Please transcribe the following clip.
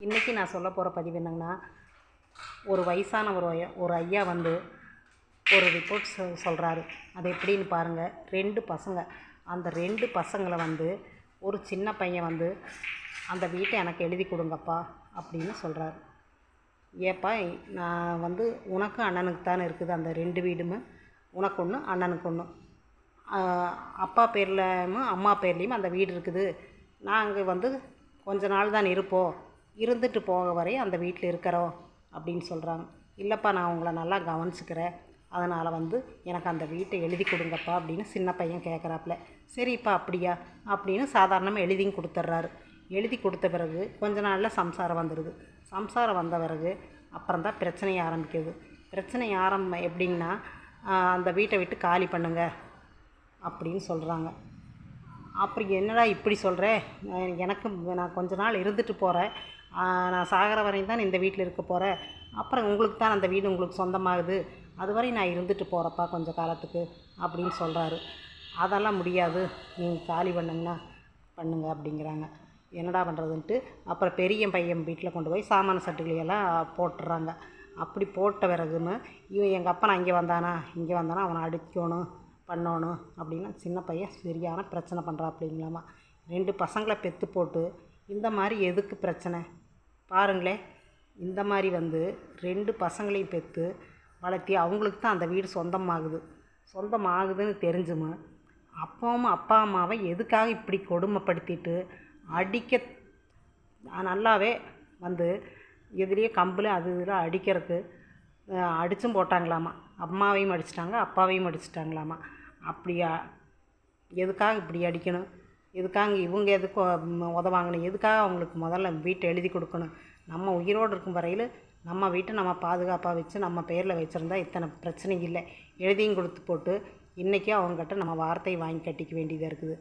இன்றைக்கி நான் சொல்ல போகிற பதிவு என்னங்கன்னா, ஒரு வயசான ஒரு ஐயா வந்து ஒரு ரிப்போர்ட் சொல்கிறாரு. அது எப்படின்னு பாருங்கள். 2 பசங்க. அந்த 2 பசங்களை வந்து ஒரு சின்ன பையன் வந்து அந்த வீட்டை எனக்கு எழுதி கொடுங்கப்பா அப்படின்னு சொல்கிறாரு. ஏப்பா, நான் வந்து உனக்கும் அண்ணனுக்கு தானே இருக்குது அந்த 2 வீடுமே. உனக்கு ஒன்று, அண்ணனுக்கு ஒன்று. அப்பா பேர்லையும் அம்மா பேர்லேயும் அந்த வீடு இருக்குது. நாங்கள் வந்து கொஞ்ச நாள் தான் இருப்போம், இருந்துட்டு போக வரையும் அந்த வீட்டில் இருக்கிறோம் அப்படின்னு சொல்கிறாங்க. இல்லைப்பா, நான் உங்களை நல்லா கவனிச்சுக்கிறேன், அதனால் வந்து எனக்கு அந்த வீட்டை எழுதி கொடுங்கப்பா அப்படின்னு சின்ன பையன் கேட்குறாப்புல. சரிப்பா அப்படியா அப்படின்னு சாதாரணமாக எழுதியும் கொடுத்துட்றாரு. எழுதி கொடுத்த பிறகு கொஞ்ச நாளில் சம்சாரம் வந்துடுது. சம்சாரம் வந்த பிறகு அப்புறம்தான் பிரச்சனை ஆரம்பிக்குது. பிரச்சனை எப்படின்னா, அந்த வீட்டை விட்டு காலி பண்ணுங்க அப்படின்னு சொல்கிறாங்க. அப்படி என்னடா இப்படி சொல்கிறேன், நான் கொஞ்ச நாள் இருந்துட்டு போகிறேன், நான் சாகிற வரையும் தான் இந்த வீட்டில் இருக்க போகிறேன், அப்புறம் உங்களுக்கு தான் அந்த வீடு உங்களுக்கு சொந்தமாகுது, அதுவரை நான் இருந்துட்டு போகிறப்பா கொஞ்சம் காலத்துக்கு அப்படின்னு சொல்கிறாரு. அதெல்லாம் முடியாது, நீங்கள் காலி பண்ணுங்க அப்படிங்கிறாங்க. என்னடா பண்ணுறதுன்ட்டு அப்புறம் பெரிய பையன் வீட்டில் கொண்டு போய் சாமான சட்டுகளையெல்லாம் போட்டுடுறாங்க. அப்படி போட்ட பிறகுன்னு எங்கள் அப்பா நான் இங்கே வந்தானா அவனை அடிக்கணும் பண்ணணும் அப்படின்னு சின்ன பையன் சரியான பிரச்சனை பண்ணுறாப்பிடிங்களாமா. 2 பசங்களை பெற்று போட்டு இந்த மாதிரி எதுக்கு பிரச்சனை பாருங்களேன். இந்த மாதிரி வந்து 2 பசங்களையும் பெற்று வளர்த்தி அவங்களுக்கு தான் அந்த வீடு சொந்தமாகுதுன்னு தெரிஞ்சுமா அப்பாவும் அப்பா அம்மாவை எதுக்காக இப்படி கொடுமைப்படுத்திட்டு அடிக்க நல்லாவே வந்து எதிரியே கம்பில் அது இதெல்லாம் அடிக்கிறதுக்கு அடித்தும் போட்டாங்களாமா. அம்மாவையும் அடிச்சிட்டாங்க, அப்பாவையும் அடிச்சிட்டாங்களாமா. அப்படியா, எதுக்காக இப்படி அடிக்கணும், எதுக்காக இவங்க எதுக்கு உதவாங்கணும், எதுக்காக அவங்களுக்கு முதல்ல வீட்டை எழுதி கொடுக்கணும். நம்ம உயிரோடு இருக்கும் வரையில் நம்ம வீட்டை நம்ம பாதுகாப்பாக வச்சு நம்ம பேரில் வச்சுருந்தா இத்தனை பிரச்சனை இல்லை. எழுதியும் கொடுத்து போட்டு இன்றைக்கி அவங்ககிட்ட நம்ம வார்த்தையை வாங்கி கட்டிக்க வேண்டியதாக இருக்குது.